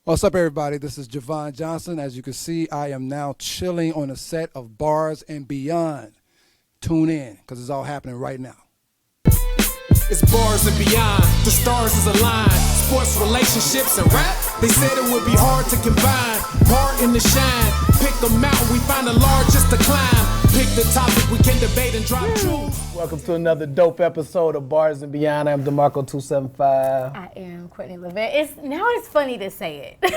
What's up, everybody? This is Javon Johnson. As you can see, I am now chilling on a set of Bars and Beyond. Tune in, because it's all happening right now. It's Bars and Beyond, the stars is aligned. Sports, relationships, and rap, they said it would be hard to combine. Part in the shine, pick a mountain, we find the largest to climb. Pick the topic, we can debate and drop jewels. Welcome to another dope episode of Bars and Beyond. I'm DeMarco275. I am Courtney Levette. Now it's funny to say it.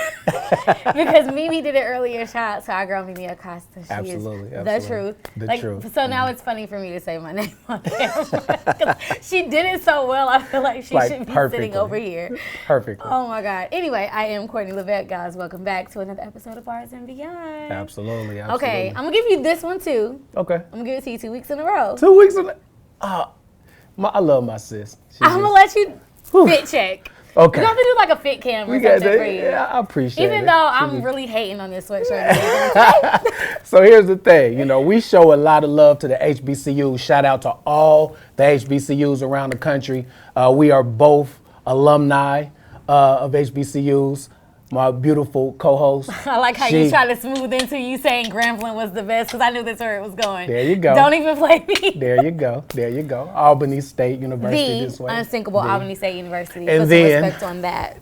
Because Mimi did it earlier. Shout out to our girl Mimi Acosta. She is the truth. The truth. So now it's funny for me to say my name on camera. She did it so well, I feel like she should be sitting over here. Perfectly. Oh my God. Anyway, I am Courtney Levette, guys. Welcome back to another episode of Bars and Beyond. Absolutely. Okay, I'm going to give you this one too. Okay. I'm going to give it to you 2 weeks in a row. 2 weeks in a I love my sis. I'm going to let you fit check. Okay. We have to do like a fit cam or something for you. Yeah, I appreciate it. Even though I'm really hating on this sweatshirt. So here's the thing. You know, we show a lot of love to the HBCUs. Shout out to all the HBCUs around the country. We are both alumni of HBCUs. My beautiful co-host. I like how you try to smooth into you saying Grambling was the best because I knew that's where it was going. There you go. Don't even play me. There you go. There you go. Albany State University this way. Unsinkable Albany State University. And Put then, some respect on that.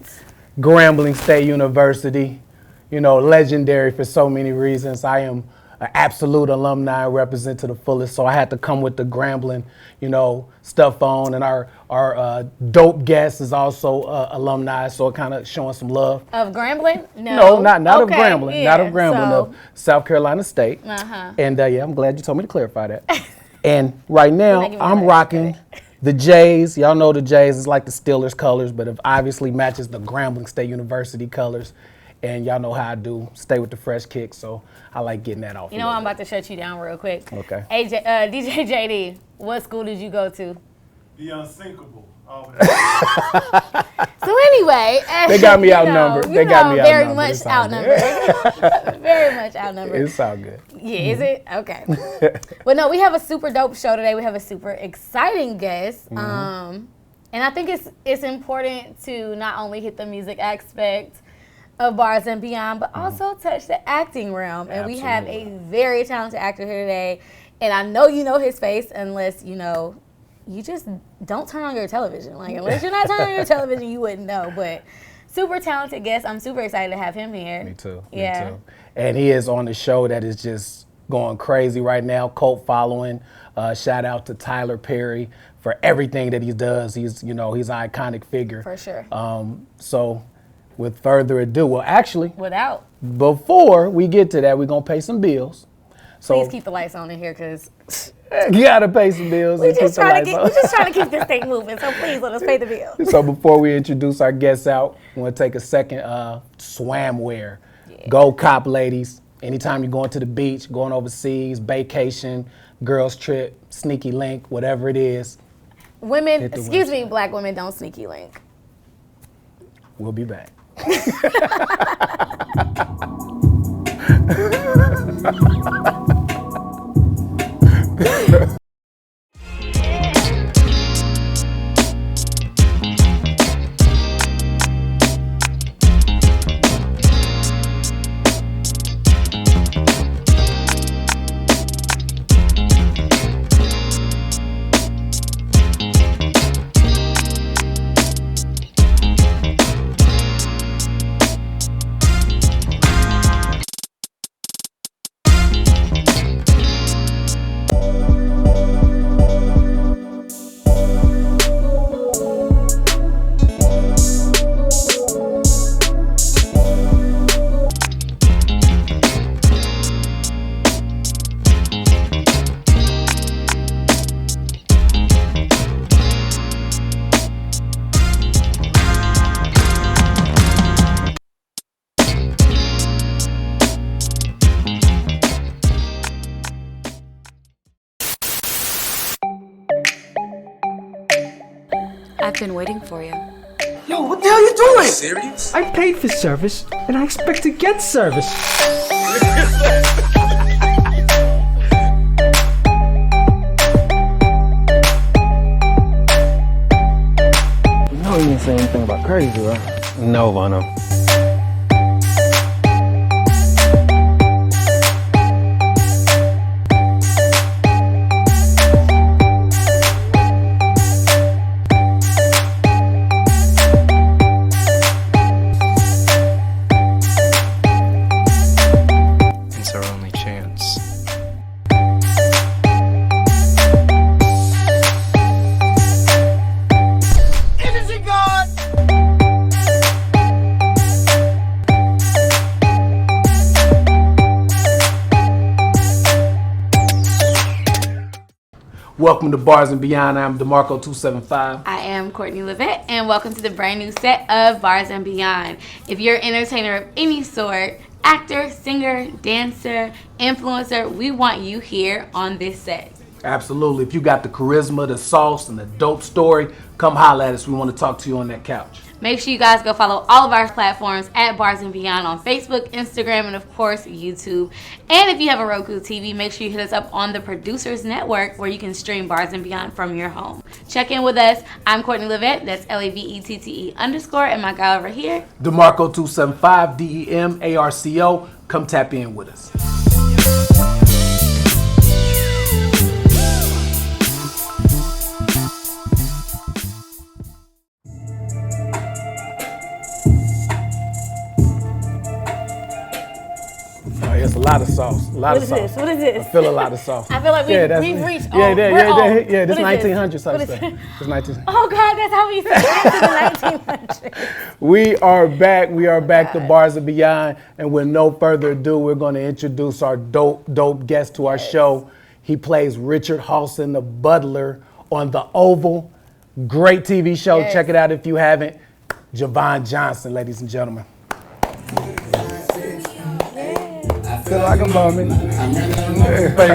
Grambling State University, you know, legendary for so many reasons. I am an absolute alumni and represent to the fullest, so I had to come with the Grambling, you know, stuff on. And our dope guest is also alumni, so it kind of showing some love. Of Grambling? No, not of Grambling. Not of Grambling, of South Carolina State. And yeah, I'm glad you told me to clarify that. And right now, I'm rocking the Jays. Y'all know the Jays is like the Steelers colors, but it obviously matches the Grambling State University colors. And y'all know how I do, stay with the fresh kick, so I like getting that off. You know, I'm about to shut you down real quick. Okay. DJ JD, what school did you go to? The Unsinkable. So anyway, they got me outnumbered. They got me very outnumbered. much outnumbered. Very much outnumbered. It's all good. Yeah, is it? Okay. But no, we have a super dope show today. We have a super exciting guest. And I think it's important to not only hit the music aspect of Bars and Beyond, but also touch the acting realm. And we have a very talented actor here today. And I know you know his face unless, you know, you just don't turn on your television. Like, unless you're not turning on your television, you wouldn't know. But super talented guest. I'm super excited to have him here. Me too. Yeah. Me too. And he is on the show that is just going crazy right now. Cult following. Shout out to Tyler Perry for everything that he does. He's, you know, he's an iconic figure. For sure. So with further ado, well, actually, before we get to that, we're going to pay some bills. So please keep the lights on in here, because you got to pay some bills. We're just trying to keep this thing moving, so please let us pay the bills. So before we introduce our guests out, we want to take a second. Swamwear. Yeah. Go cop, ladies. Anytime you're going to the beach, going overseas, vacation, girls trip, sneaky link, whatever it is. Women, excuse me, black women don't sneaky link. We'll be back. I've been waiting for you. Yo, what the hell are you doing? Serious? I paid for service, and I expect to get service. You know he didn't say anything about crazy, right? No, Vano. Welcome to Bars and Beyond. I'm DeMarco275. I am Courtney Levette, and welcome to the brand new set of Bars and Beyond. If you're an entertainer of any sort, actor, singer, dancer, influencer, we want you here on this set. Absolutely. If you got the charisma, the sauce, and the dope story, come holler at us. We want to talk to you on that couch. Make sure you guys go follow all of our platforms at Bars and Beyond on Facebook, Instagram, and of course, YouTube. And if you have a Roku TV, make sure you hit us up on the Producers Network where you can stream Bars and Beyond from your home. Check in with us. I'm Courtney Levette. That's LAVETTE_. And my guy over here, DeMarco275, DEMARCO. Come tap in with us. It's a lot of sauce. What is this? What is this? I feel a lot of sauce. I feel like we've reached. This 1900 such thing. This 1900. Oh God, that's how we used to get to the 1900s. We are back. We are back to Bars and Beyond, and with no further ado, we're going to introduce our dope guest to our show. He plays Richard Hallsen, the butler on The Oval. Great TV show. Yes. Check it out if you haven't. Javon Johnson, ladies and gentlemen. Feel like I'm bumming. Hey. Okay.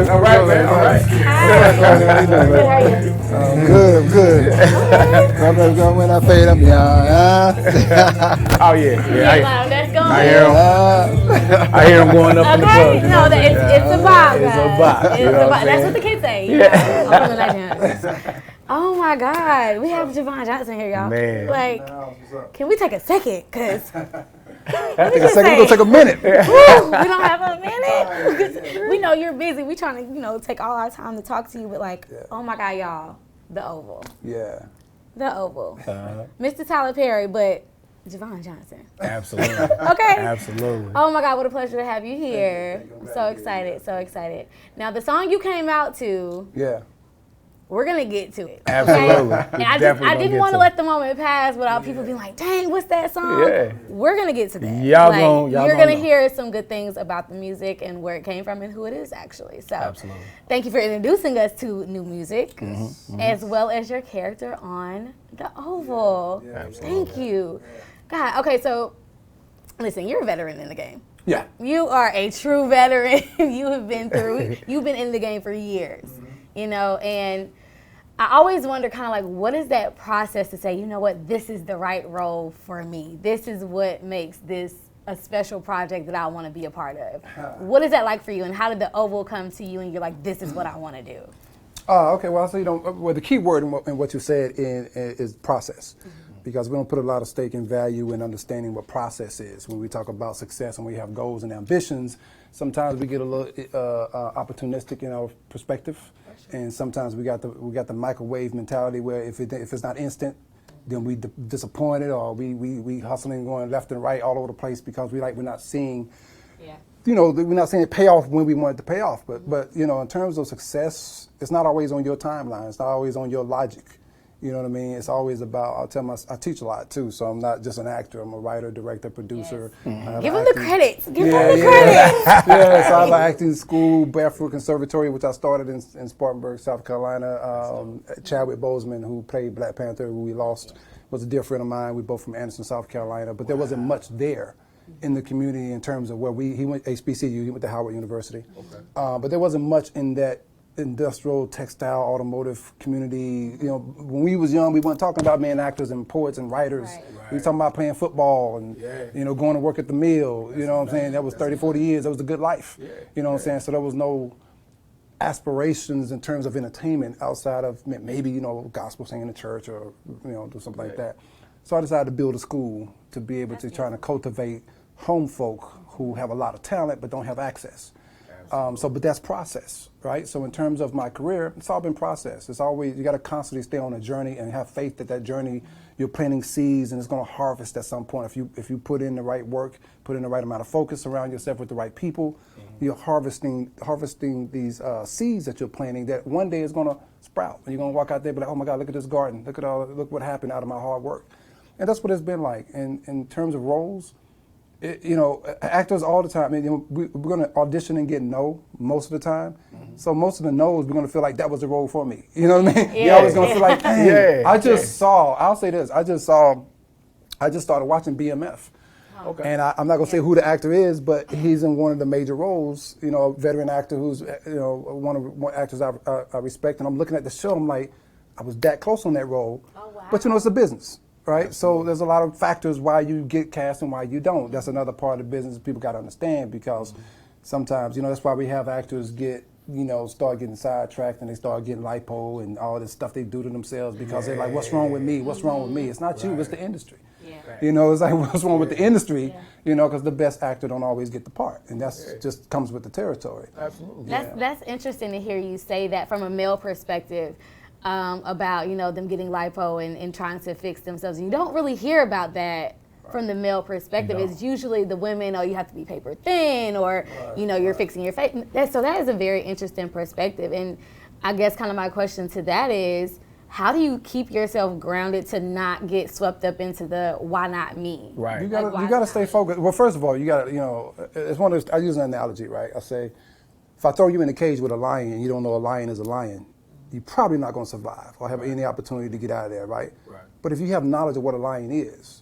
All right, man. All right. I'm good. When I fade, I'm young. Oh yeah. Let's go. I hear him going up in the club. No, it's a vibe. It's a vibe. It's a vibe. That's what the kids say. Yeah. Oh my God, we have Javon Johnson here, y'all. Man. Like, can we take a second? Cause We're gonna take a minute. we don't have a minute. We know you're busy. We trying to, take all our time to talk to you, but oh my God, y'all, The Oval. Yeah. The Oval. Mr. Tyler Perry, but Javon Johnson. Absolutely. Okay. Absolutely. Oh my God, what a pleasure to have you here. So excited. Now, the song you came out to. Yeah. We're gonna get to it. Absolutely. And I didn't want to let the moment pass without people being like, "Dang, what's that song?" Yeah. We're gonna get to that. You're gonna hear some good things about the music and where it came from and who it is actually. So, absolutely. Thank you for introducing us to new music, as well as your character on The Oval. Yeah. Thank you. God. Okay, so listen, you're a veteran in the game. Yeah. You are a true veteran. You've been in the game for years. And I always wonder kind of like, what is that process to say, you know what, this is the right role for me. This is what makes this a special project that I want to be a part of. What is that like for you, and how did The Oval come to you and you're like, this is what I want to do? Okay, well, so the key word in what you said is process. Because we don't put a lot of stake in value in understanding what process is. When we talk about success and we have goals and ambitions, sometimes we get a little opportunistic in our perspective, and sometimes we got the microwave mentality where if it's not instant, then we disappointed, or we hustling, going left and right all over the place because we're not seeing. Yeah. We're not seeing it pay off when we want it to pay off. But in terms of success, it's not always on your timeline. It's not always on your logic. You know what I mean? It's always about, I teach a lot too, so I'm not just an actor. I'm a writer, director, producer. Yes. Give them the credits. Yeah, so I have an acting school, Barefoot Conservatory, which I started in Spartanburg, South Carolina. Chadwick Boseman, who played Black Panther, who we lost, was a dear friend of mine. We're both from Anderson, South Carolina, but there wasn't much there in the community in terms of where he went HBCU, he went to Howard University. Okay. But there wasn't much in that industrial, textile, automotive community. When we was young, we weren't talking about being actors and poets and writers. Right. We were talking about playing football and going to work at the mill. You know what I'm saying? That was 30, 40 years. That was a good life. Yeah. You know what I'm saying? So there was no aspirations in terms of entertainment outside of maybe, gospel singing in church or, do something like that. So I decided to build a school to be able to try to cultivate home folk who have a lot of talent but don't have access. But that's process, right? So in terms of my career, it's all been process. It's always, you got to constantly stay on a journey and have faith that journey, you're planting seeds and it's going to harvest at some point. If you put in the right work, put in the right amount of focus, surround yourself with the right people, you're harvesting these seeds that you're planting that one day is going to sprout. And you're going to walk out there and be like, oh my God, look at this garden. Look what happened out of my hard work. And that's what it's been like. In terms of roles, Actors all the time. I mean, we're going to audition and get no most of the time. So most of the no's, we're going to feel like that was the role for me. You know what I mean? You're always going to feel like, dang, I just saw. I'll say this. I just started watching BMF. Okay. And I'm not going to say who the actor is, but he's in one of the major roles, a veteran actor who's, one of the actors I respect. And I'm looking at the show, I'm like, I was that close on that role. Oh, wow. But, it's a business, right? Absolutely. So there's a lot of factors why you get cast and why you don't. That's another part of the business people got to understand, because sometimes, that's why we have actors get, start getting sidetracked and they start getting lipo and all this stuff they do to themselves because they're like, what's wrong with me? What's wrong with me? It's not you, it's the industry. It's like, what's wrong with the industry? Because the best actor don't always get the part, and that's just comes with the territory. Absolutely. That's interesting to hear you say that from a male perspective about them getting lipo and trying to fix themselves. You don't really hear about that from the male perspective. It's usually the women, you have to be paper thin, or you're fixing your face. So that is a very interesting perspective, and I guess kind of my question to that is, how do you keep yourself grounded to not get swept up into the why not me? Right. You gotta stay focused. Well, first of all, you gotta, it's one of those, I use an analogy, right? I say, if I throw you in a cage with a lion and you don't know a lion is a lion, you're probably not gonna survive or have any opportunity to get out of there, right? But if you have knowledge of what a lion is,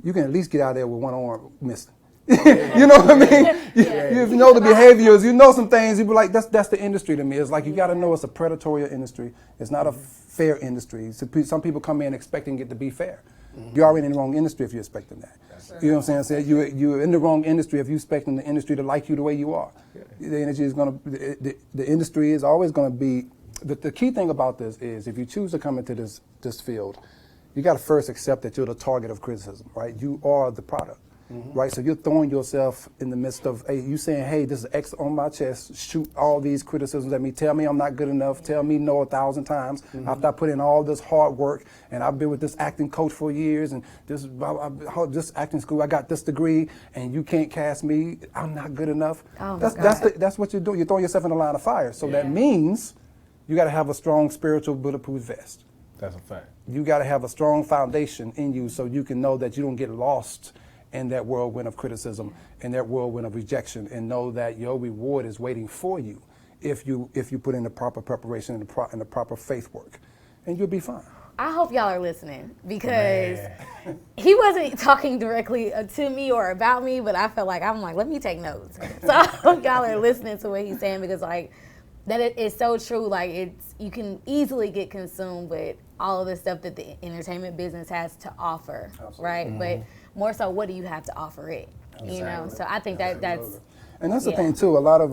you can at least get out of there with one arm missing. You know what I mean? You know the behaviors, you know some things, you be like, that's the industry to me. It's like, you gotta know it's a predatory industry. It's not a fair industry. So some people come in expecting it to be fair. You're already in the wrong industry if you're expecting that. You know what I'm saying? You're in the wrong industry if you're expecting the industry to like you the way you are. The industry is always gonna be, the key thing about this is, if you choose to come into this field, you gotta first accept that you're the target of criticism, right? You are the product. Right, so you're throwing yourself in the midst of, you saying, hey, this is X on my chest, shoot all these criticisms at me, tell me I'm not good enough, tell me no 1,000 times, after I put in all this hard work, and I've been with this acting coach for years, and this acting school, I got this degree, and you can't cast me, I'm not good enough. That's what you're doing, you're throwing yourself in the line of fire. So that means you gotta have a strong spiritual bulletproof vest. That's a fact. You gotta have a strong foundation in you so you can know that you don't get lost in that whirlwind of criticism, in that whirlwind of rejection, and know that your reward is waiting for you if you put in the proper preparation and the proper faith work, and you'll be fine. I hope y'all are listening, because he wasn't talking directly to me or about me, but I felt like, let me take notes. So I hope y'all are listening to what he's saying, because that is so true. You can easily get consumed with all of the stuff that the entertainment business has to offer, right? But more so, what do you have to offer it? So I think that's... And that's the thing, too. A lot of,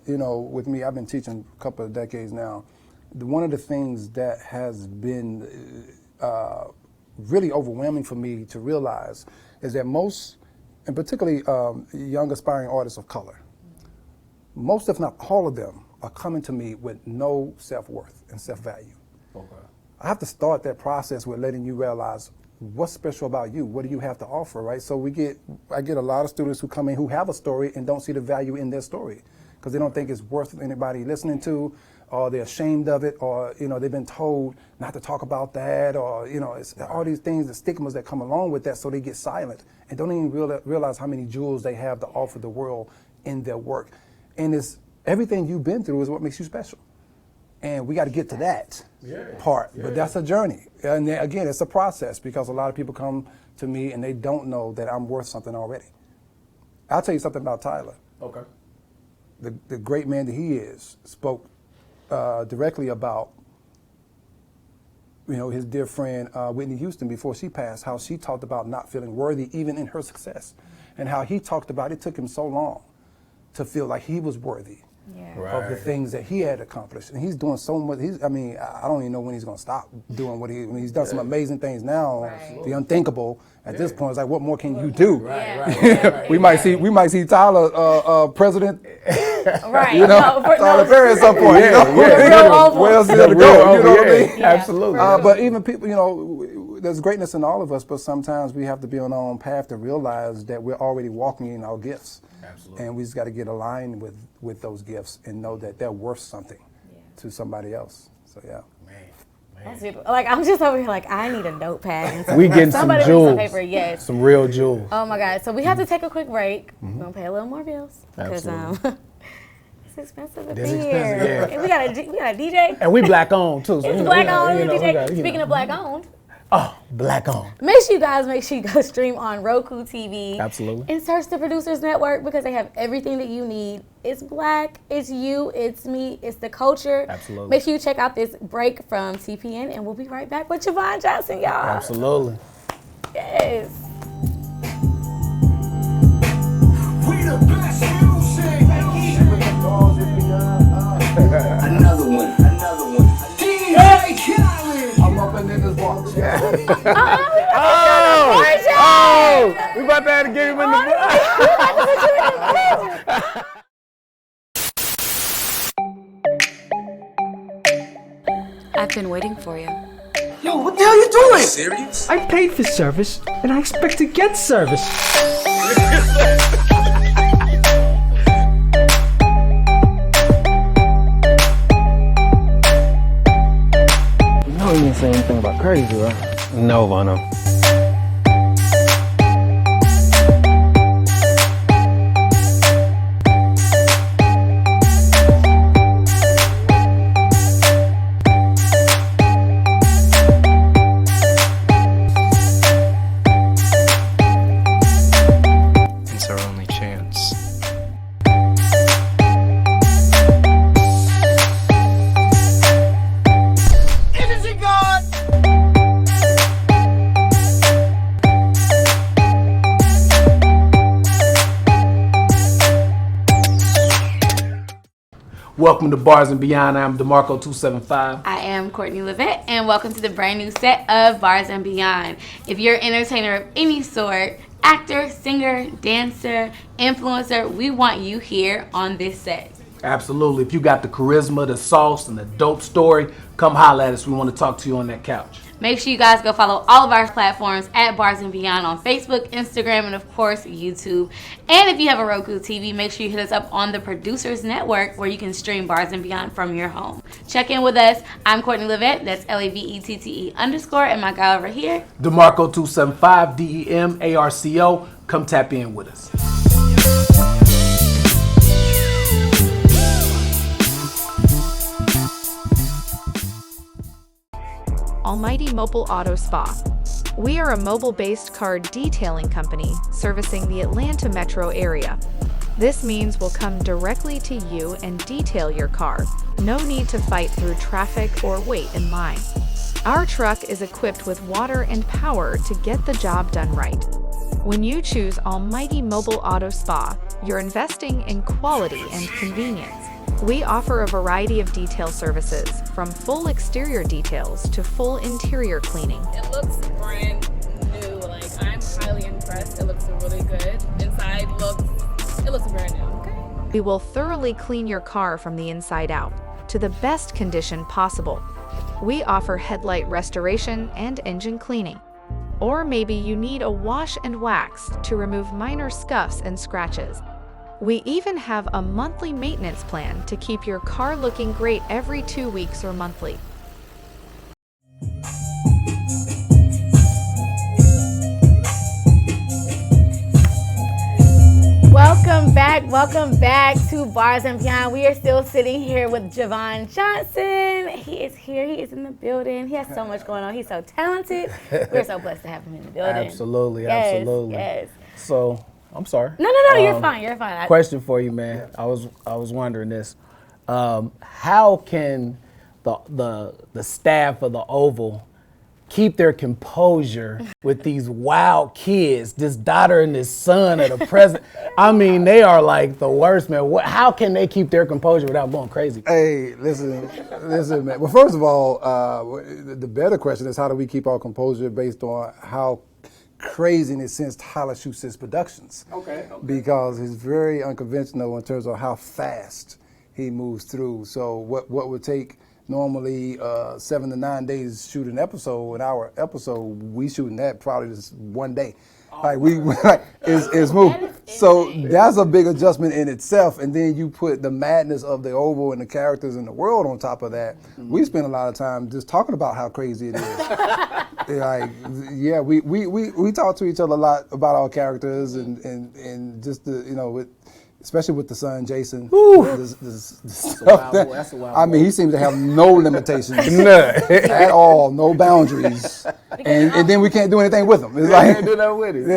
with me, I've been teaching a couple of decades now. One of the things that has been really overwhelming for me to realize is that most, and particularly young aspiring artists of color, most, if not all of them, are coming to me with no self-worth and self-value. Okay. I have to start that process with letting you realize what's special about you. What do you have to offer, right? So I get a lot of students who come in who have a story and don't see the value in their story because they don't think it's worth anybody listening to, or they're ashamed of it, or they've been told not to talk about that, or it's all these things, the stigmas that come along with that, so they get silent and don't even realize how many jewels they have to offer the world in their work. And it's everything you've been through is what makes you special. And we got to get to that part, but that's a journey. And then, again, it's a process, because a lot of people come to me and they don't know that I'm worth something already. I'll tell you something about Tyler. Okay. The great man that he is spoke directly about, his dear friend Whitney Houston before she passed, how she talked about not feeling worthy even in her success, and how he talked about it took him so long to feel like he was worthy. Of the things that he had accomplished, and he's doing so much. I don't even know when he's going to stop doing what he's done some amazing things now. The unthinkable at this point is like, what more can you do? We might see Tyler president. Tyler Perry at some point. Where's the other go? You know what I mean? Absolutely. But even people, there's greatness in all of us, but sometimes we have to be on our own path to realize that we're already walking in our gifts. Absolutely. And we just got to get aligned with those gifts and know that they're worth something to somebody else. So, yeah. Man. Like, I'm just over here like, I need a notepad. And We getting some somebody jewels. Some paper, yes. Some real jewels. Oh my God. So we have to take a quick break. We're going to pay a little more bills. Because it's expensive up It's here. expensive, yeah. And we got a DJ. And we black owned too. So It's black owned. Speaking of black owned. Oh, black owned. Make sure you go stream on Roku TV. Absolutely. And search the Producers Network because they have everything that you need. It's black, it's you, it's me, it's the culture. Absolutely. Make sure you check out this break from TPN and we'll be right back with Javon Johnson, y'all. Absolutely. Yes. We the best music. Another one. DJ Khaled. I'm up in this box. We about to have to get him in the I've been waiting for you. Yo, what the hell you doing? Serious? I paid for service, and I expect to get service. No, you didn't say anything about crazy, right? No, Vano. It's our only chance. Energy God. Welcome to Bars and Beyond. I'm DeMarco275. I am Courtney Levette, and welcome to the brand new set of Bars and Beyond. If you're an entertainer of any sort, actor, singer, dancer, influencer, we want you here on this set. Absolutely. If you got the charisma, the sauce, and the dope story, come holla at us. We want to talk to you on that couch. Make sure you guys go follow all of our platforms at Bars and Beyond on Facebook, Instagram, and of course, YouTube. And if you have a Roku TV, make sure you hit us up on the Producers Network where you can stream Bars and Beyond from your home. Check in with us. I'm Courtney Levette. That's LAVETTE_. And my guy over here. DeMarco275, DEMARCO. Come tap in with us. Almighty Mobile Auto Spa. We are a mobile-based car detailing company servicing the Atlanta metro area. This means we'll come directly to you and detail your car. No need to fight through traffic or wait in line. Our truck is equipped with water and power to get the job done right. When you choose Almighty Mobile Auto Spa, you're investing in quality and convenience. We offer a variety of detail services, from full exterior details to full interior cleaning. It looks brand new. Like, I'm highly impressed. It looks really good. Inside it looks brand new. Okay. We will thoroughly clean your car from the inside out to the best condition possible. We offer headlight restoration and engine cleaning. Or maybe you need a wash and wax to remove minor scuffs and scratches. We even have a monthly maintenance plan to keep your car looking great every 2 weeks or monthly. Welcome back to Bars and Beyond. We are still sitting here with Javon Johnson. He is here. He is in the building. He has so much going on. He's so talented. We're so blessed to have him in the building. Absolutely, Yes, absolutely. yes. So, I'm sorry. No, you're fine. You're fine. Question for you, man. I was wondering this. How can the staff of the Oval keep their composure with these wild kids, this daughter and this son of the president? I mean, they are like the worst, man. How can they keep their composure without going crazy? Hey, listen, man. Well, first of all, the better question is how do we keep our composure based on how crazy in a sense Tyler shoots his productions. Okay. Because he's very unconventional in terms of how fast he moves through. So what would take normally 7 to 9 days to shoot an episode, we shooting that probably just one day. Like it's moving. So that's a big adjustment in itself. And then you put the madness of the Oval and the characters in the world on top of that. We spend a lot of time just talking about how crazy it is. Like, yeah, we talk to each other a lot about our characters and just the, you know, especially with the son Jason. That's a wild boy. I mean, he seems to have no limitations at all, no boundaries, and then we can't do anything with him. It's like, can't do nothing with it.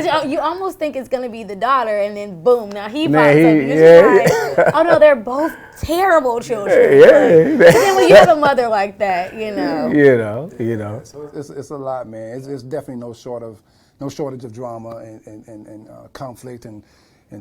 Yeah. You almost think it's gonna be the daughter, and then boom, now he pops up. You're like, oh no, they're both terrible children. And then when you have a mother like that, you know. So it's a lot, man. It's definitely no shortage of drama and conflict and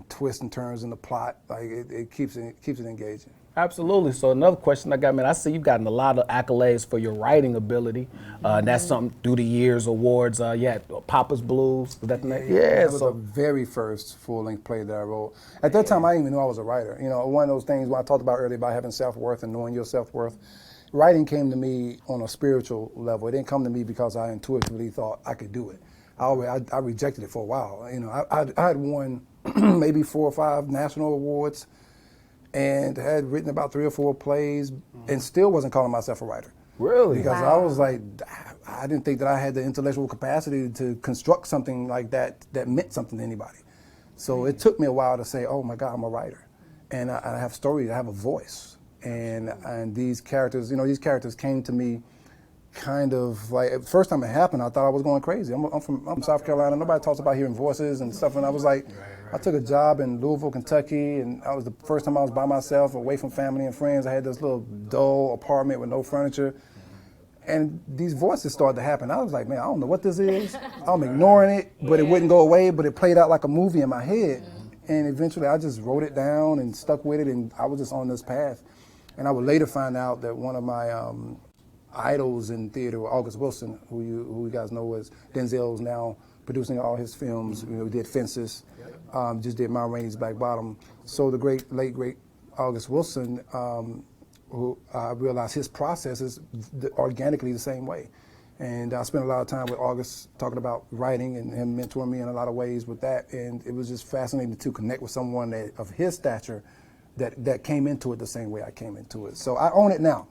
twists and turns in the plot. Like it keeps it engaging. Absolutely. So another question I got, man, I see you've gotten a lot of accolades for your writing ability. And that's something through the years, awards. You had Papa's Blues. Was that the name? That was the very first full-length play that I wrote. At that time, I didn't even know I was a writer. You know, one of those things when I talked about earlier about having self-worth and knowing your self-worth. Writing came to me on a spiritual level. It didn't come to me because I intuitively thought I could do it. I rejected it for a while. You know, I had won maybe 4 or 5 national awards and had written about 3 or 4 plays and still wasn't calling myself a writer. Really? Because I was like, I didn't think that I had the intellectual capacity to construct something like that meant something to anybody. So it took me a while to say, oh my God, I'm a writer. And I have stories, I have a voice. And these characters, you know, these characters came to me kind of like, the first time it happened, I thought I was going crazy. I'm from South Carolina. Nobody talks about hearing voices and stuff. And I was like, I took a job in Louisville, Kentucky, and I was the first time I was by myself, away from family and friends. I had this little dull apartment with no furniture. And these voices started to happen. I was like, man, I don't know what this is. I'm ignoring it, but it wouldn't go away, but it played out like a movie in my head. And eventually I just wrote it down and stuck with it, and I was just on this path. And I would later find out that one of my idols in theater, August Wilson, who you guys know as Denzel's now producing all his films. You know, did Fences, just did Ma Rainey's Black Bottom. So the late great August Wilson, who I realized his process is organically the same way. And I spent a lot of time with August talking about writing and him mentoring me in a lot of ways with that. And it was just fascinating to connect with someone of his stature that came into it the same way I came into it. So I own it now.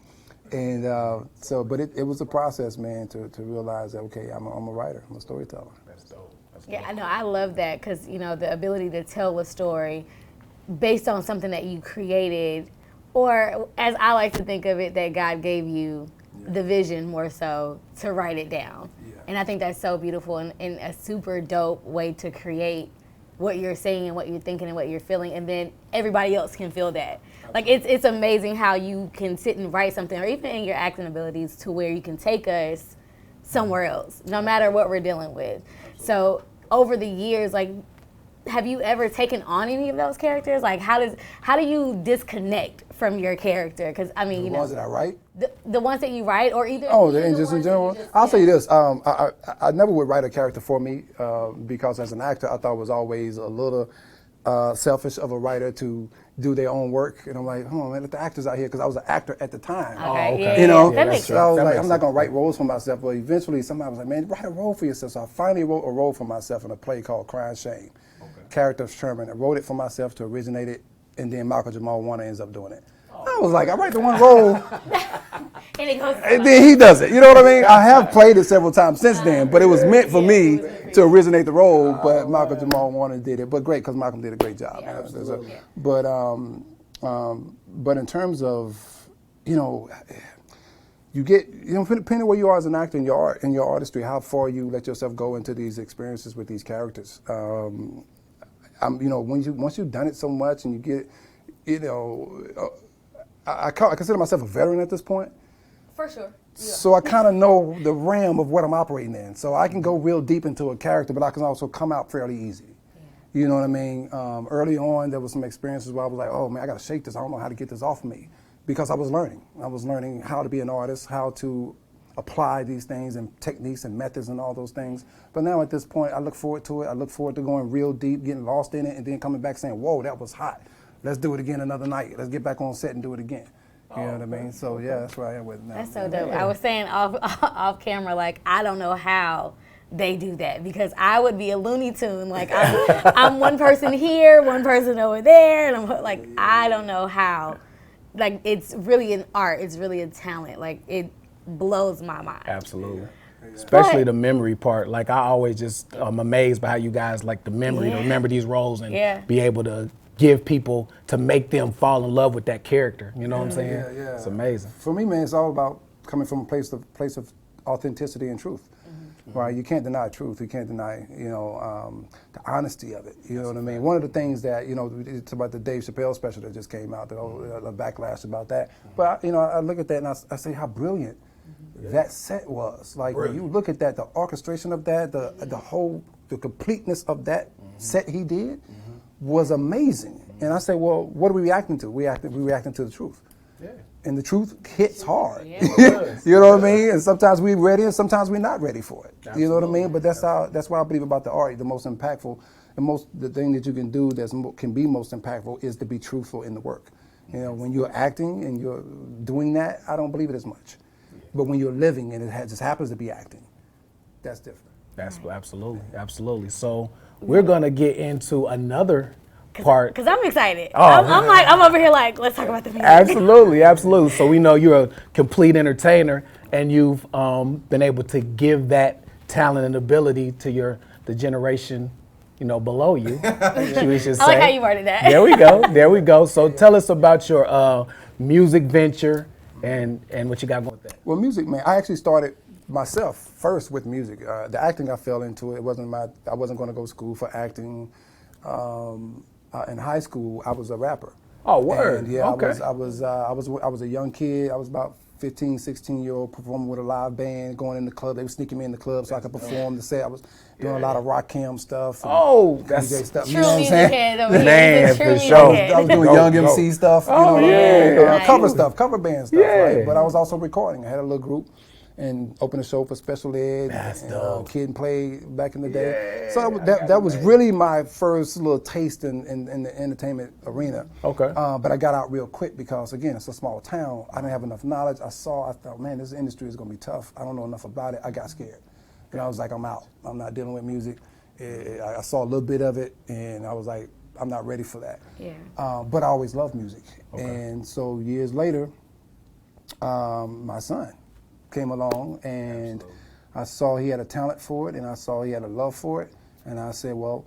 And but it was a process, man, to realize that, okay, I'm a writer, I'm a storyteller. That's dope. Yeah, I know. I love that because, you know, the ability to tell a story based on something that you created, or as I like to think of it, that God gave you the vision more so to write it down. Yeah. And I think that's so beautiful and a super dope way to create what you're saying and what you're thinking and what you're feeling, and then everybody else can feel that. Like it's amazing how you can sit and write something, or even in your acting abilities, to where you can take us somewhere else, no matter what we're dealing with. So over the years, like, have you ever taken on any of those characters? Like, how do you disconnect from your character? Because I mean, the ones that I write, the ones that you write, or either just in general. I'll say this: I never would write a character for me because as an actor, I thought it was always a little selfish of a writer to do their own work. And I'm like, oh man, let the actors out here, because I was an actor at the time. Okay. You know, that makes so I was sense. like, I'm not gonna write roles for myself. But eventually, somebody was like, man, write a role for yourself. So I finally wrote a role for myself in a play called Crime Shame. Character of Sherman. I wrote it for myself to originate it, and then Michael Jamal Warner ends up doing it. I was like, I write the one role, and then he does it. You know what I mean? I have played it several times since then, but it was meant for me to originate the role. But Michael Jamal Warner did it. But great, because Michaal did a great job. But in terms of, you know, you get, you know, depending on where you are as an actor in your artistry, how far you let yourself go into these experiences with these characters. You know, once you've done it so much and you get, you know, I consider myself a veteran at this point. For sure. Yeah. So I kind of know the realm of what I'm operating in. So I can go real deep into a character, but I can also come out fairly easy. Yeah. You know what I mean? Early on, there was some experiences where I was like, oh man, I got to shake this. I don't know how to get this off me, because I was learning. I was learning how to be an artist, how to apply these things and techniques and methods and all those things. But now at this point, I look forward to it. I look forward to going real deep, getting lost in it, and then coming back saying, whoa, that was hot. Let's do it again another night. Let's get back on set and do it again. You know what I mean? So yeah, that's where I am with it now. That's so dope. I was saying off camera, like, I don't know how they do that, because I would be a Looney Tune. Like I'm one person here, one person over there, and I'm like, I don't know how. Like, it's really an art. It's really a talent. Like, it blows my mind. Absolutely. Especially the memory part. Like, I always just am amazed by how you guys like the memory to remember these roles and be able to give people, to make them fall in love with that character. You know what I'm saying? Yeah. It's amazing. For me, man, it's all about coming from a place of authenticity and truth. Right? You can't deny truth. You can't deny, the honesty of it. You know what I mean? One of the things that, it's about the Dave Chappelle special that just came out, the backlash about that. But, I look at that and I say how brilliant that set was. Like, when you look at that, the orchestration of that, the completeness of that set he did was amazing. And I say, well, what are we reacting to? We're reacting to the truth. Yeah. And the truth hits hard. Yeah, you know what I mean? And sometimes we're ready and sometimes we're not ready for it. Absolutely. You know what I mean? But that's what I believe about the art. The most impactful, the thing that you can do that can be most impactful is to be truthful in the work. When you're acting and you're doing that, I don't believe it as much. But when you're living and it just happens to be acting, that's different. That's absolutely. So we're gonna get into another part. Because I'm excited. I'm over here like, let's talk about the music. Absolutely. So we know you're a complete entertainer, and you've been able to give that talent and ability to the generation, below you. We should say. I like how you worded that. There we go. So tell us about your music venture and what you got going with that. Well, music, man, I actually started myself first with music. The acting, I fell into it. I wasn't going to go to school for acting. In high school, I was a rapper. Oh, word. And yeah, okay. I was a young kid. I was about 15, 16-year-old performing with a live band, going in the club. They were sneaking me in the club so I could perform the set. I was doing a lot of rock cam stuff. That's DJ stuff. True music head over here. Man, for sure. I was doing Young MC stuff. Nice. Cover stuff, cover band stuff. Right? But I was also recording. I had a little group and opened a show for special ed. That's dope. Kid and Play back in the day. So that was really my first little taste in the entertainment arena. Okay. But I got out real quick because, again, it's a small town. I didn't have enough knowledge. I thought, man, this industry is going to be tough. I don't know enough about it. I got scared. And I was like, I'm out. I'm not dealing with music. I saw a little bit of it, and I was like, I'm not ready for that. Yeah. But I always loved music. Okay. And so years later, my son came along, and I saw he had a talent for it, and I saw he had a love for it, and I said, well,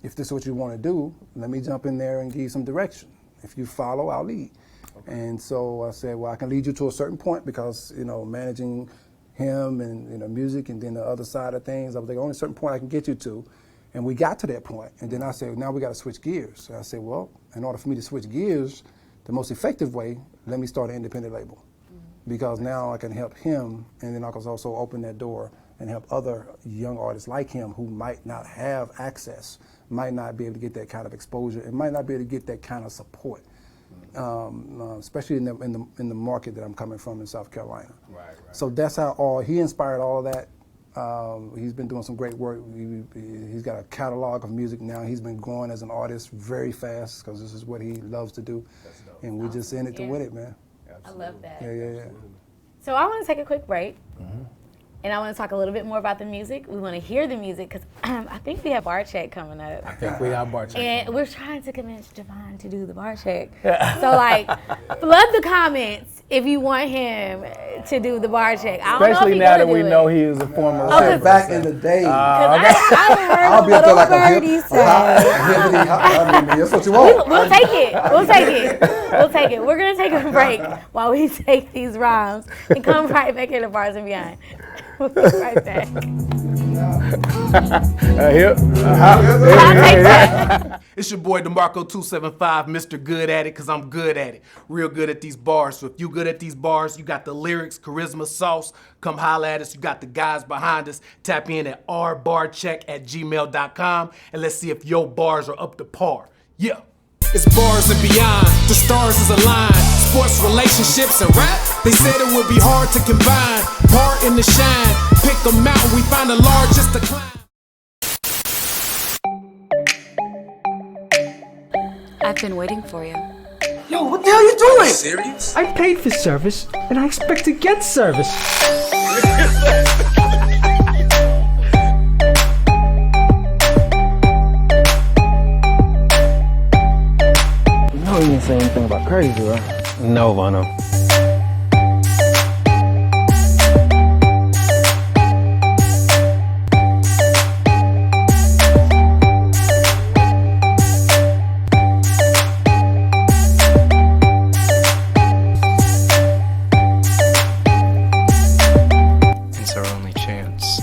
if this is what you want to do, let me jump in there and give you some direction. If you follow, I'll lead. Okay. And so I said, well, I can lead you to a certain point because, managing him and music and then the other side of things, I was like, only a certain point I can get you to. And we got to that point, and then I said, now we got to switch gears. So I said, well, in order for me to switch gears, the most effective way, let me start an independent label. Because now I can help him, and then I can also open that door and help other young artists like him who might not have access, might not be able to get that kind of exposure, and might not be able to get that kind of support, especially in the market that I'm coming from in South Carolina. Right. So that's how he inspired all of that. He's been doing some great work. He's got a catalog of music now. He's been growing as an artist very fast because this is what he loves to do, and we're just in it to win it, man. I love that. Yeah. So I want to take a quick break, and I want to talk a little bit more about the music. We want to hear the music because I think we have bar check coming up. I think we have bar check. And we're trying to convince Javon to do the bar check. So flood the comments if you want him to do the bar check. I don't know Especially if now that we know he is a former rapper. Back in the day. I heard a little birdie say. That's what you want. We'll take it. We're going to take a break while we take these rhymes and come right back into Bars and Beyond. We'll be right back. It's your boy DeMarco275, Mr. Good at It, because I'm good at it. Real good at these bars. So if you good at these bars, you got the lyrics, charisma, sauce, come holla at us. You got the guys behind us. Tap in at rbarcheck@gmail.com and let's see if your bars are up to par. Yeah. It's bars and beyond, the stars is aligned. Sports, relationships, and rap, they said it would be hard to combine. Part in the shine, pick a mountain, we find the largest to climb. I've been waiting for you. Yo, what the hell are you doing? Serious? I paid for service, and I expect to get service. thing about crazy, right? No, Vano. It's our only chance.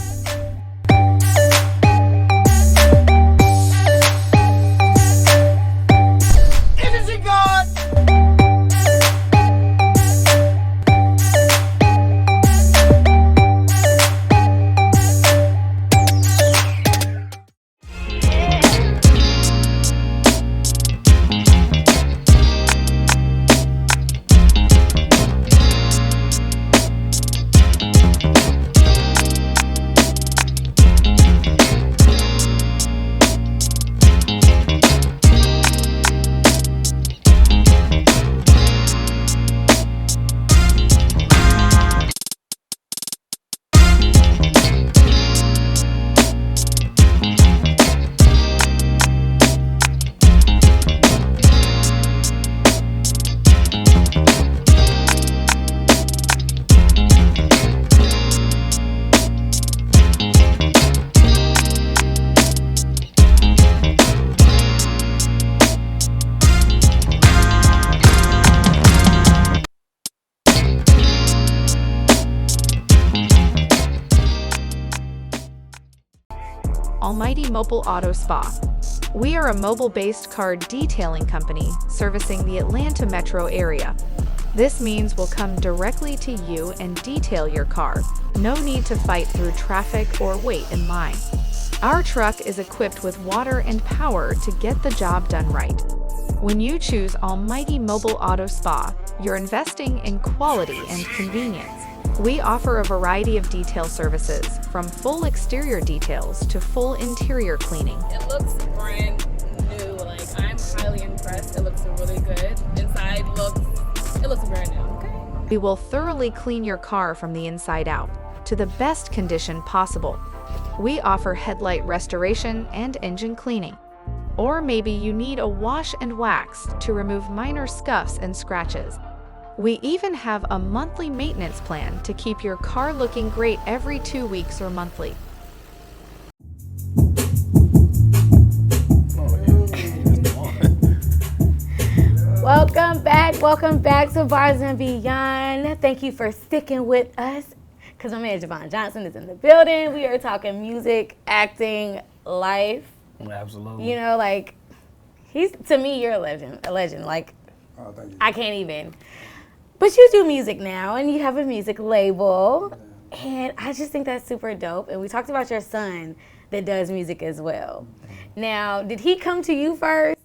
Almighty Mobile Auto Spa. We are a mobile-based car detailing company servicing the Atlanta metro area. This means we'll come directly to you and detail your car. No need to fight through traffic or wait in line. Our truck is equipped with water and power to get the job done right. When you choose Almighty Mobile Auto Spa, you're investing in quality and convenience. We offer a variety of detail services, from full exterior details to full interior cleaning. It looks brand new. Like, I'm highly impressed. It looks really good. Inside it looks brand new. Okay. We will thoroughly clean your car from the inside out to the best condition possible. We offer headlight restoration and engine cleaning. Or maybe you need a wash and wax to remove minor scuffs and scratches. We even have a monthly maintenance plan to keep your car looking great every 2 weeks or monthly. Welcome back to Bars and Beyond. Thank you for sticking with us, because my man Javon Johnson is in the building. We are talking music, acting, life. Absolutely. You know, like, to me, you're a legend. Like, Oh, thank you. I can't even. But you do music now, and you have a music label, and I just think that's super dope. And we talked about your son that does music as well. Now, did he come to you first?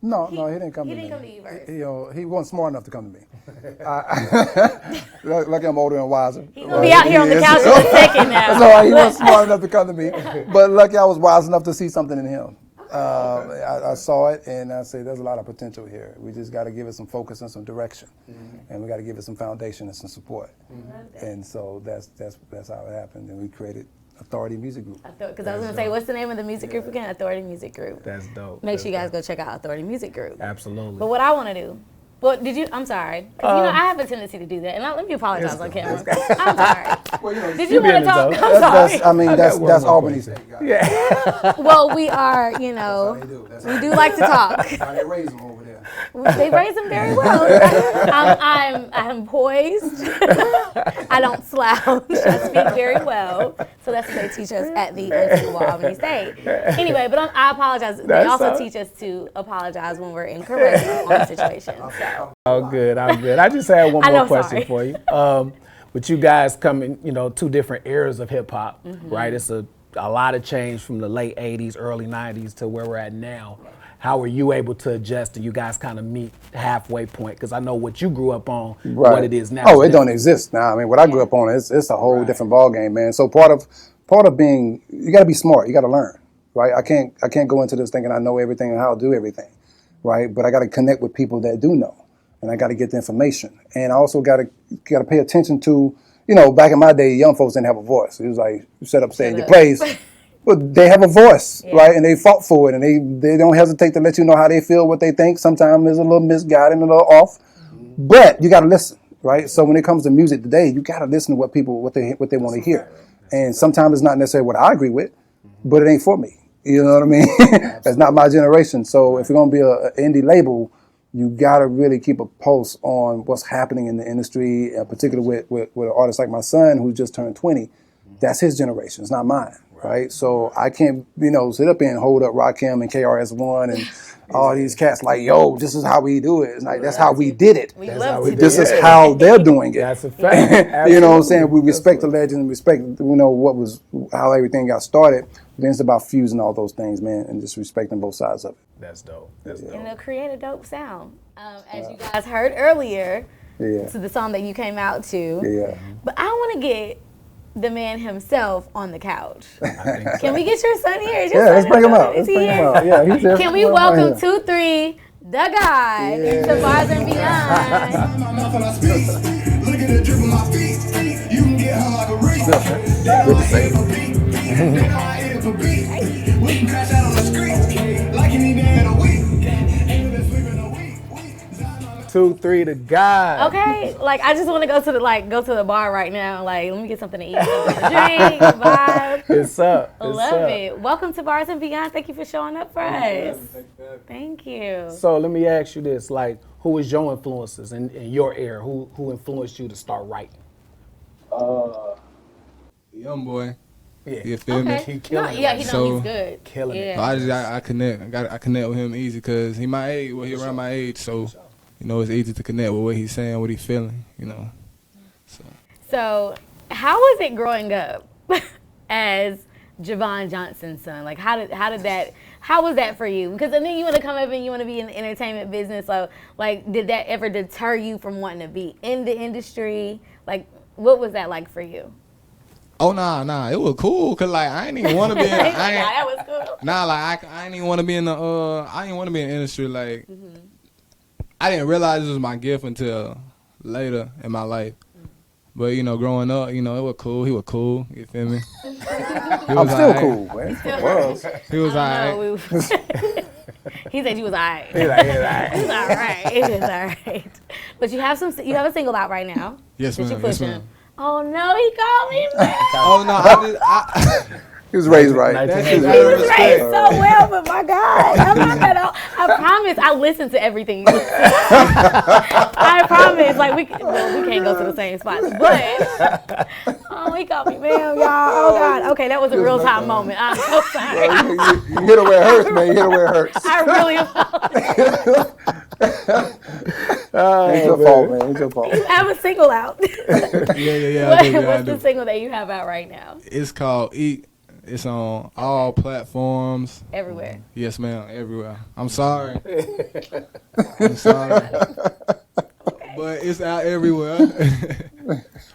No, he didn't come to me. He didn't come to you first. He wasn't smart enough to come to me. Lucky I'm older and wiser. He's going to be out here on the couch in a second now. So he wasn't smart enough to come to me. But lucky I was wise enough to see something in him. I saw it, and I say there's a lot of potential here. We just got to give it some focus and some direction, and we got to give it some foundation and some support. And so that's how it happened. And we created Authority Music Group. Because I was going to say, what's the name of the music group again? Authority Music Group. That's dope. Make sure you guys go check out Authority Music Group. Absolutely. But what I want to do, I'm sorry. 'Cause, I have a tendency to do that. And let me apologize on camera. I'm sorry. Well, did you want to talk? I'm sorry. That's Albany's thing. Yeah. Well, we are, we do like to talk. They raise them over there. They raise them very well. I'm poised. I don't slouch. I speak very well. So that's what they teach us at the Unsuitable Albany State. Anyway, but I apologize. They also teach us to apologize when we're incorrect on situations. So. Oh, good. I just had one more question for you. With you guys coming, two different eras of hip hop, right? It's a lot of change from the late 80s, early 90s to where we're at now. How were you able to adjust and you guys kind of meet halfway point? Because I know what you grew up on, what it is now. Oh, it don't exist now. I mean, what I grew up on, it's a whole different ball game, man. So part of being, you got to be smart. You got to learn, right? I can't go into this thinking I know everything and how to do everything, right? But I got to connect with people that do know, and I got to get the information. And I also got to pay attention to, back in my day, young folks didn't have a voice. It was like, you sit up, stay in your place. Well, they have a voice, right? And they fought for it, and they don't hesitate to let you know how they feel, what they think. Sometimes it's a little misguided, a little off, but you got to listen, right? So when it comes to music today, you got to listen to what they want to hear, and sometimes it's not necessarily what I agree with, but it ain't for me. You know what I mean? That's not my generation. So if you're gonna be an indie label, you got to really keep a pulse on what's happening in the industry, particularly with an artist like my son who just turned 20. That's his generation. It's not mine. Right, so I can't, sit up and hold up Rakim and KRS-One and all these cats like, yo, this is how we do it. It's like that's how we did it. This is how they're doing it. That's a fact. You know what I'm saying? We respect the legend, respect how everything got started. Then it's about fusing all those things, man, and just respecting both sides of it. That's dope. That's dope. And they'll create a dope sound, as you guys heard earlier. To the song that you came out to. Yeah. But I want to get the man himself on the couch. Can we get your son here? Let's bring him out. Yeah, he's here. Can we welcome 2-3, the guy, to Bars and Beyond? Look at the drip of my feet. You can get her like a race. Good to see you. We can crash out on the street like you need to have a week. 2-3 the guy. Okay, like I just want to go to the bar right now. Like, let me get something to eat, something to drink, vibe. It's up. Love it. Welcome to Bars and Beyond. Thank you for showing up for us. Thank you. So let me ask you this: like, who was your influences in your era? Who influenced you to start writing? Young boy. Yeah. You feel me? He killing it. Yeah, he's good. Killing it. I connect. I connect with him easy because he my age. Well, he around my age, so. It's easy to connect with what he's saying, what he's feeling, So, how was it growing up as Javon Johnson's son? Like, how was that for you? Because I think you want to come up and you want to be in the entertainment business. So, like, did that ever deter you from wanting to be in the industry? Like, what was that like for you? Oh, nah, it was cool, cause like I ain't even want to be in. That was cool. Nah, like I ain't even want to be in the. I didn't want to be in the industry, like. I didn't realize it was my gift until later in my life. But, growing up, it was cool. He was cool. You feel me? I'm still cool, man. He was all right. He said you was all right. He's like, it's all right. It's all right. It is all right. But you have a single out right now. Yes, ma'am. Yes, ma'am. Oh, no, he called me man. Oh, no, he was raised right. He was raised so well, but my God. I promise I listen to everything you say. I promise. Like, we can't go to the same spots. But, he called me ma'am, y'all. Oh, God. Okay, that was a real-time moment. I'm so sorry. You hit her where it hurts, man. You hit her where it hurts. I really apologize. It's your fault, man. It's your fault. You have a single out. Yeah. What's the single that you have out right now? It's called Eat. It's on all platforms. Everywhere. Yes, ma'am. Everywhere. I'm sorry. I'm sorry. But it's out everywhere.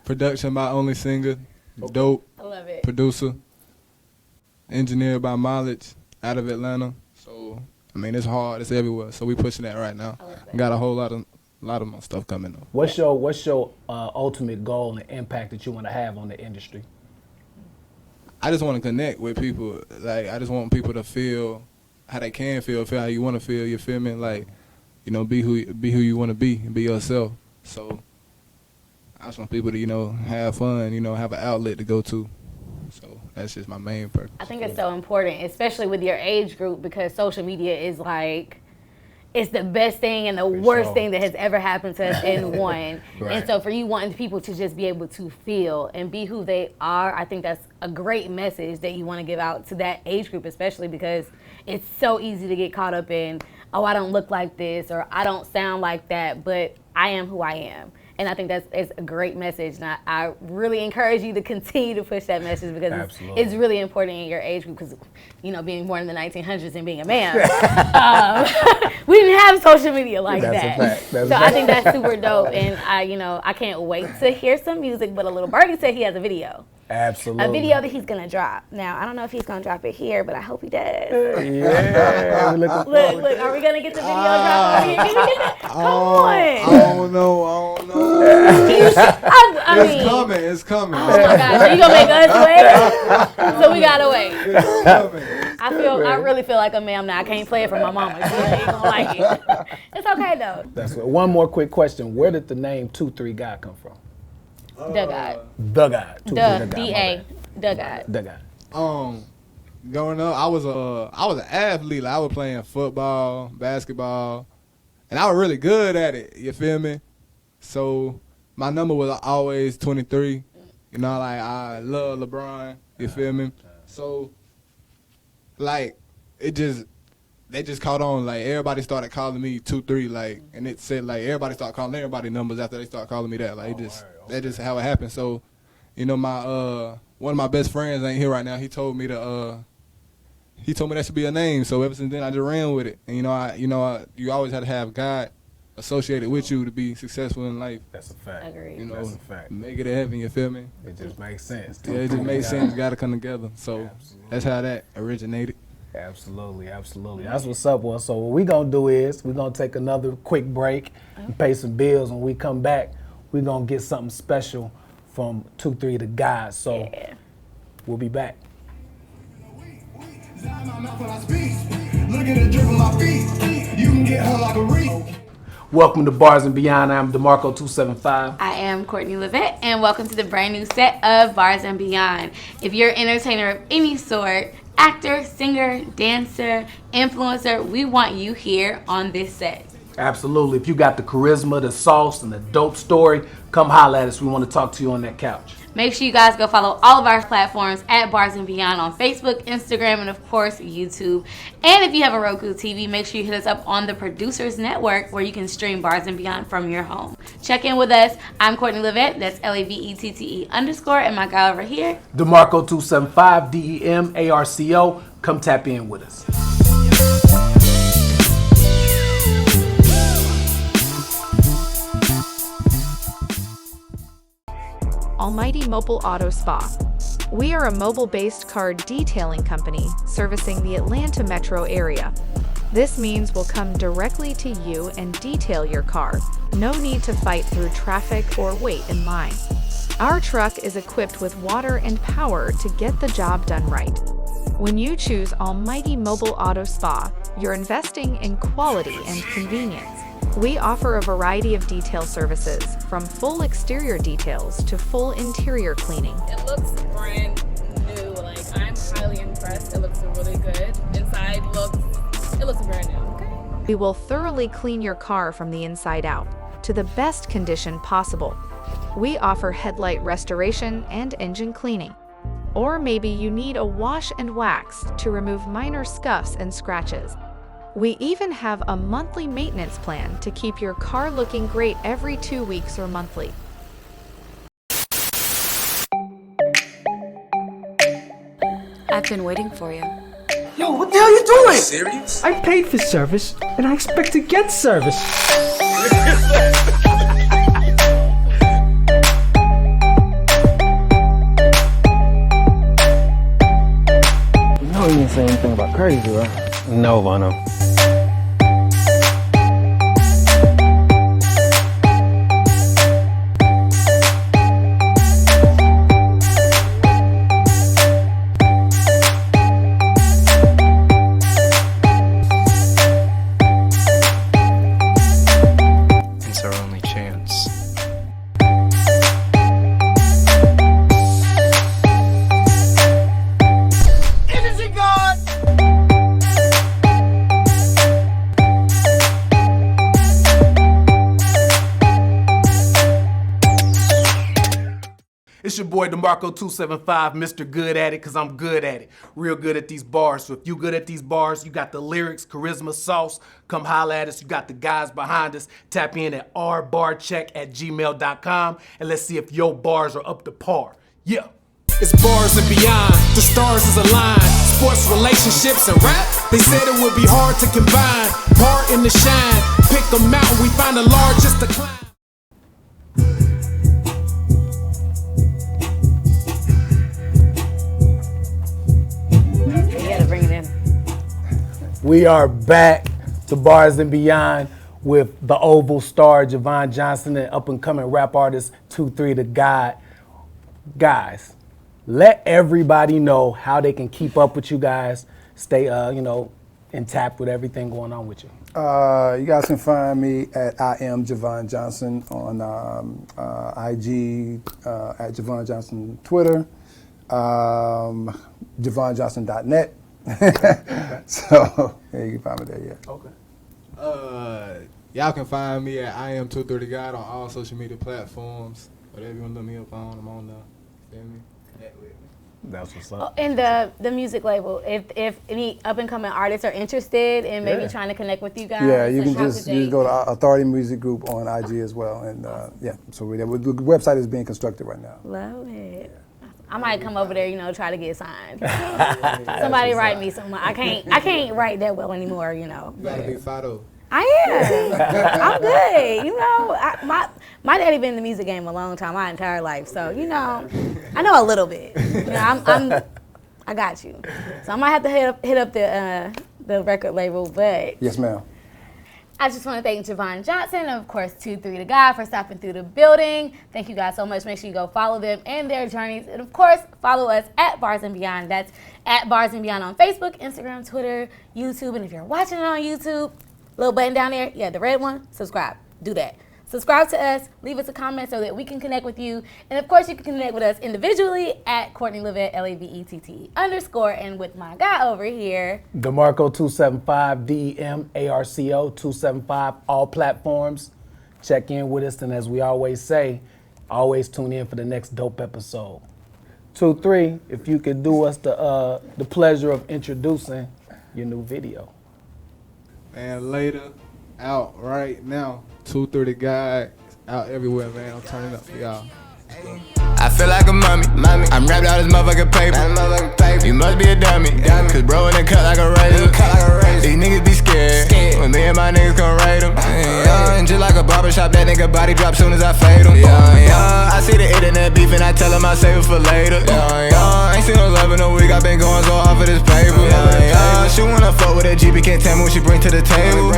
Production by Only Singer. Dope. I love it. Producer. Engineered by Mileage out of Atlanta. So, it's hard. It's everywhere. So we pushing that right now. Got a whole lot of my stuff coming up. What's your ultimate goal and impact that you want to have on the industry? I just want to connect with people. Like, I just want people to feel how they can feel how you want to feel. You feel me? Like, be who you want to be yourself. So I just want people to, have fun, have an outlet to go to. So that's just my main purpose. I think it's so important, especially with your age group, because social media is like, it's the best thing and the worst thing that has ever happened to us in one. Right. And so for you wanting people to just be able to feel and be who they are, I think that's a great message that you want to give out to that age group, especially because it's so easy to get caught up in, oh, I don't look like this or I don't sound like that, but I am who I am. And I think it's a great message. And I really encourage you to continue to push that message because it's really important in your age group because, being born in the 1900s and being a man, we didn't have social media like that. So I think that's super dope. And I can't wait to hear some music. But a little birdie said he has a video. Absolutely. A video that he's gonna drop. Now I don't know if he's gonna drop it here, but I hope he does. Yeah. Look, are we gonna get the video drop over here? Can we get that? Come on. I don't know. I mean, It's coming. Oh my gosh, are you gonna make us wait? So we gotta wait. It's coming. I really feel like a ma'am now. I can't play it for my mama. She ain't gonna like it. It's okay though. That's what. One more quick question. Where did the name 2-3 God come from? The God. The God. D-A. The God. The God. Growing up, I was an athlete. Like, I was playing football, basketball, and I was really good at it. You feel me? So my number was always 23. You know, like I love LeBron. You feel me? So like they just caught on. Like everybody started calling me 2-3. Like, and it said like everybody started calling everybody numbers after they started calling me that. Like that's just how it happened. So, you know, my one of my best friends ain't here right now. He told me that should be a name. So ever since then, I just ran with it. And you always had to have God associated with you to be successful in life. That's a fact. Agreed. You know, That's a fact. make it to heaven. You feel me? It just makes sense. Yeah, it just makes sense. Got to come together. So that's how that originated. Absolutely. That's what's up, boy. So what we gonna do is we're gonna take another quick break and pay some bills. When we come back, we're gonna get something special from 2-3 the God. So we'll be back. Look at the drip on my feet. You can get her like a reef. Welcome to Bars and Beyond. I'm DeMarco 275. I am Courtney Levette, and welcome to the brand new set of Bars and Beyond. If you're an entertainer of any sort, actor, singer, dancer, influencer, we want you here on this set. Absolutely. If you got the charisma, the sauce, and the dope story, come holla at us. We want to talk to you on that couch. Make sure you guys go follow all of our platforms at Bars and Beyond on Facebook, Instagram, and of course, YouTube. And if you have a Roku TV, make sure you hit us up on the Producers Network where you can stream Bars and Beyond from your home. Check in with us. I'm Courtney Levette. That's LAVETTE_. And my guy over here, DeMarco 275, DEMARCO. Come tap in with us. Almighty Mobile Auto Spa. We are a mobile-based car detailing company servicing the Atlanta metro area. This means we'll come directly to you and detail your car. No need to fight through traffic or wait in line. Our truck is equipped with water and power to get the job done right. When you choose Almighty Mobile Auto Spa, you're investing in quality and convenience. We offer a variety of detail services, from full exterior details to full interior cleaning. It looks brand new. Like, I'm highly impressed. It looks really good. Inside it looks brand new. Okay. We will thoroughly clean your car from the inside out to the best condition possible. We offer headlight restoration and engine cleaning. Or maybe you need a wash and wax to remove minor scuffs and scratches. We even have a monthly maintenance plan to keep your car looking great every 2 weeks or monthly. I've been waiting for you. Yo, what the hell are you doing? Serious? I paid for service, and I expect to get service. You know he didn't say anything about crazy, right? No, Vano. It's our only chance. Innocent God! It's your boy DeMarco 275, Mr. Good at It, because I'm good at it. Real good at these bars. So if you good at these bars, you got the lyrics, charisma, sauce, come holla at us. You got the guys behind us. Tap in at rbarcheck@gmail.com and let's see if your bars are up to par. Yeah. It's bars and beyond, the stars is aligned. Sports, relationships, and rap, they said it would be hard to combine. Part in the shine, pick them out, we find the largest to climb. We are back to Bars and Beyond with the Oval star, Javon Johnson, and up-and-coming rap artist 2-3 the God. Guys, let everybody know how they can keep up with you guys, stay, intact with everything going on with you. You guys can find me at I am Javon Johnson on IG, at Javon Johnson Twitter, JavonJohnson.net. So yeah, you can find me there. Yeah. Okay. Y'all can find me at I am 2-3 the God on all social media platforms. Whatever you want to look me up on, I'm on there. Feel me? That's what's up. And the music label, if any up-and-coming artists are interested in maybe trying to connect with you guys. Yeah, you can just go to Authority Music Group on IG as well. And so the website is being constructed right now. Love it. I might come over there, try to get signed. Somebody write me something. I can't write that well anymore, You gotta be Fido. I am. I'm good. My daddy been in the music game a long time, my entire life. So, I know a little bit. I got you. So I might have to hit up the record label, but yes, ma'am. I just want to thank Javon Johnson and, of course, 2-3 the God for stopping through the building. Thank you guys so much. Make sure you go follow them and their journeys. And, of course, follow us at Bars and Beyond. That's at Bars and Beyond on Facebook, Instagram, Twitter, YouTube. And if you're watching it on YouTube, little button down there, the red one, subscribe. Do that. Subscribe to us, leave us a comment so that we can connect with you. And of course, you can connect with us individually at Courtney Levette, LAVETTE_, and with my guy over here, DeMarco275, DEMARCO 275, all platforms. Check in with us, and as we always say, always tune in for the next dope episode. 2-3, if you could do us the pleasure of introducing your new video. Man, later, out right now. 2-3 the God, out everywhere, man. I'm turning up for y'all. I feel like a mummy. I'm wrapped out this motherfucking paper. You must be a dummy. Cause bro in the cut like a razor. These niggas be scared when me and my niggas come raid them. And just like a barbershop, that nigga body drop soon as I fade him. I see the internet beef and I tell him I save it for later. Ain't seen no love in a week, I been going so hard for this paper. She wanna fuck with that GP, can't tell me what she bring to the table.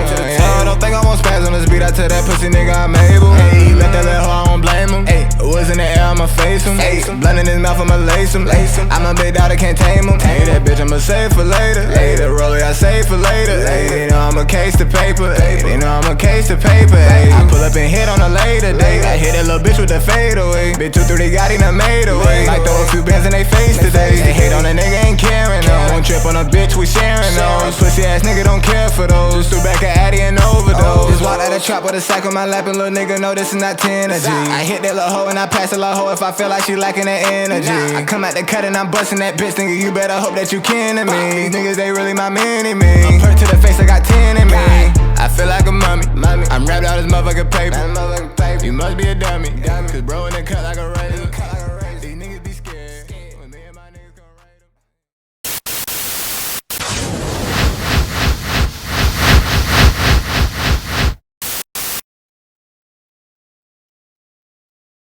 Don't think I won't spaz on this beat, I tell that pussy nigga I'm able. Hey, let that little hoe, I won't blame him. Was in the air, I'ma face him. Blunt in his mouth, I'ma lace him. I'm a big dog, I can't tame him. Hey, that bitch, I'ma save for later. Hey, that roller, I save for later. Hey, I'm a case to paper. Hey, I'm a case to paper. Hey, I pull up and hit on a later date. I hit that little bitch with the fade away. Bitch, 2-3 got him, I made away. Like throw a few bands in they face today. They hate on a nigga, ain't caring, no. Won't trip on a bitch, we sharing those. Pussy ass nigga don't care for those. Just threw back an Addy and overdose. Just walked out the trap with a sack on my lap and little nigga know this is not 10 G. I hit that little hoe and I pass the little hoe if I feel like she lacking that energy. I come out the cut and I'm busting that bitch, nigga, you better hope that you kin to me. These niggas, they really my mini-me. I'm hurt to the face, I got 10 in me. I feel like a mummy. I'm wrapped out this motherfucking paper. You must be a dummy. Cause bro in the cut like a razor.